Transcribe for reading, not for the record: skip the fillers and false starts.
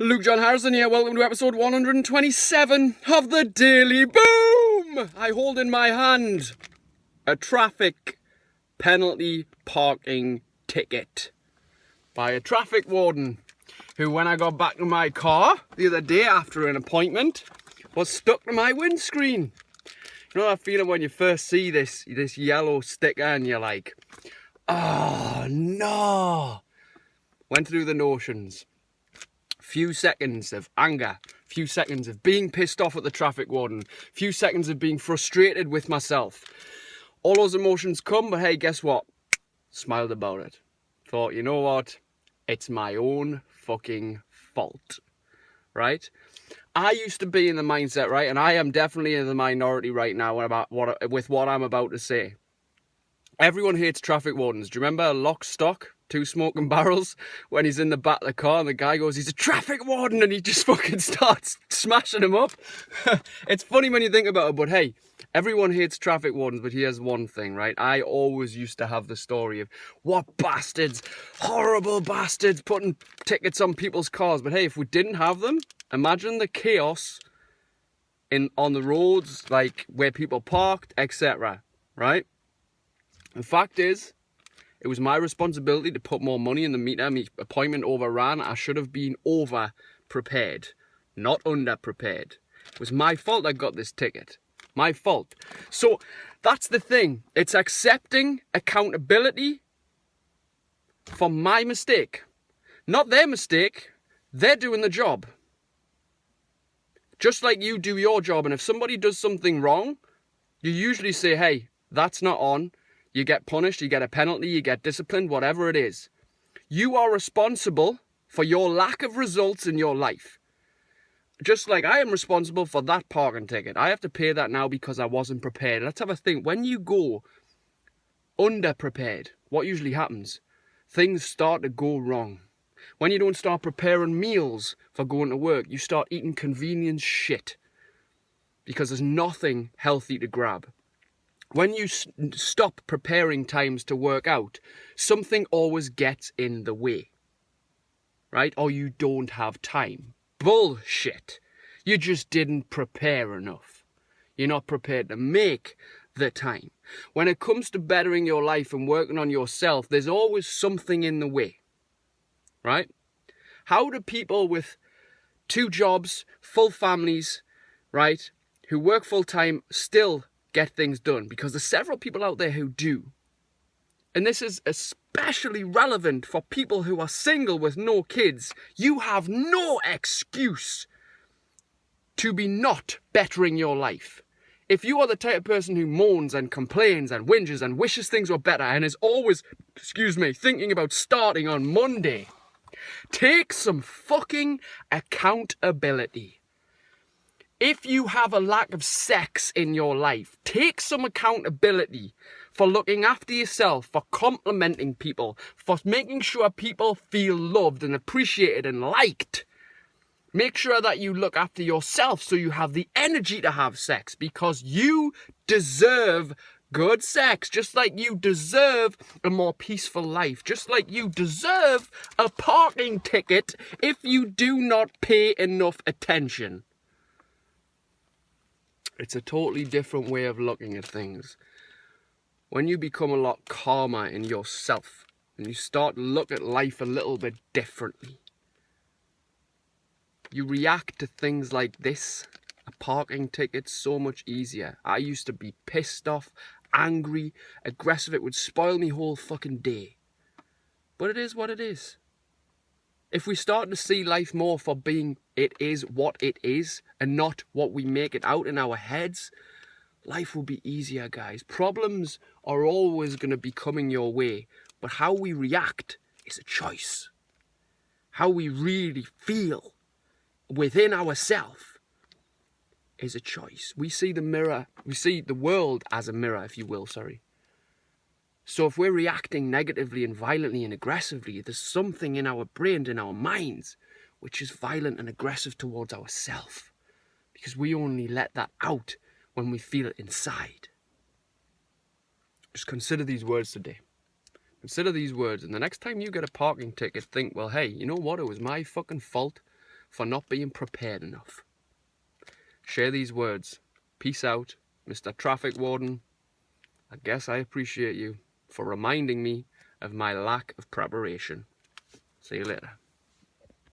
Luke John Harrison here, welcome to episode 127 of the Daily Boom! I hold in my hand a traffic penalty parking ticket by a traffic warden who, when I got back to my car the other day after an appointment, was stuck to my windscreen. You know that feeling when you first see this yellow sticker and you're like, oh no! Went through the notions. Few seconds of anger, few seconds of being pissed off at the traffic warden, few seconds of being frustrated with myself. All those emotions come, but hey, guess what? Smiled about it. Thought, you know what? It's my own fucking fault, right? I used to be in the mindset, right, and I am definitely in the minority right now with what I'm about to say. Everyone hates traffic wardens. Do you remember Lock, Stock, Two Smoking Barrels? When he's in the back of the car and the guy goes, he's a traffic warden, and he just fucking starts smashing him up. It's funny when you think about it, but hey, everyone hates traffic wardens, but here's one thing, right? I always used to have the story of, what bastards, horrible bastards, putting tickets on people's cars. But hey, if we didn't have them, imagine the chaos on the roads, like where people parked, etc., right? The fact is, it was my responsibility to put more money in the meter. My appointment overran. I should have been over-prepared, not under-prepared. It was my fault I got this ticket. My fault. So that's the thing. It's accepting accountability for my mistake. Not their mistake. They're doing the job. Just like you do your job. And if somebody does something wrong, you usually say, hey, that's not on. You get punished, you get a penalty, you get disciplined, whatever it is. You are responsible for your lack of results in your life. Just like I am responsible for that parking ticket. I have to pay that now because I wasn't prepared. Let's have a think. When you go under-prepared, what usually happens? Things start to go wrong. When you don't start preparing meals for going to work, you start eating convenience shit. Because there's nothing healthy to grab. When you stop preparing times to work out, something always gets in the way, right? Or you don't have time. Bullshit. You just didn't prepare enough. You're not prepared to make the time. When it comes to bettering your life and working on yourself, there's always something in the way, right? How do people with 2 jobs, full families, right, who work full time still get things done? Because there's several people out there who do. And this is especially relevant for people who are single with no kids. You have no excuse to be not bettering your life. If you are the type of person who moans and complains and whinges and wishes things were better and is always, thinking about starting on Monday, take some fucking accountability. If you have a lack of sex in your life, take some accountability for looking after yourself, for complimenting people, for making sure people feel loved and appreciated and liked. Make sure that you look after yourself so you have the energy to have sex, because you deserve good sex, just like you deserve a more peaceful life, just like you deserve a parking ticket if you do not pay enough attention. It's a totally different way of looking at things. When you become a lot calmer in yourself and you start to look at life a little bit differently, you react to things like this, a parking ticket, so much easier. I used to be pissed off, angry, aggressive. It would spoil me whole fucking day. But it is what it is. If we start to see life more for being it is what it is and not what we make it out in our heads, life will be easier, guys. Problems are always going to be coming your way, but how we react is a choice. How we really feel within ourselves is a choice. We see the world as a mirror, if you will, So if we're reacting negatively and violently and aggressively, there's something in our brains, in our minds, which is violent and aggressive towards ourselves. Because we only let that out when we feel it inside. Just consider these words today. Consider these words, and the next time you get a parking ticket, think, well, hey, you know what? It was my fucking fault for not being prepared enough. Share these words. Peace out, Mr. Traffic Warden. I guess I appreciate you for reminding me of my lack of preparation. See you later.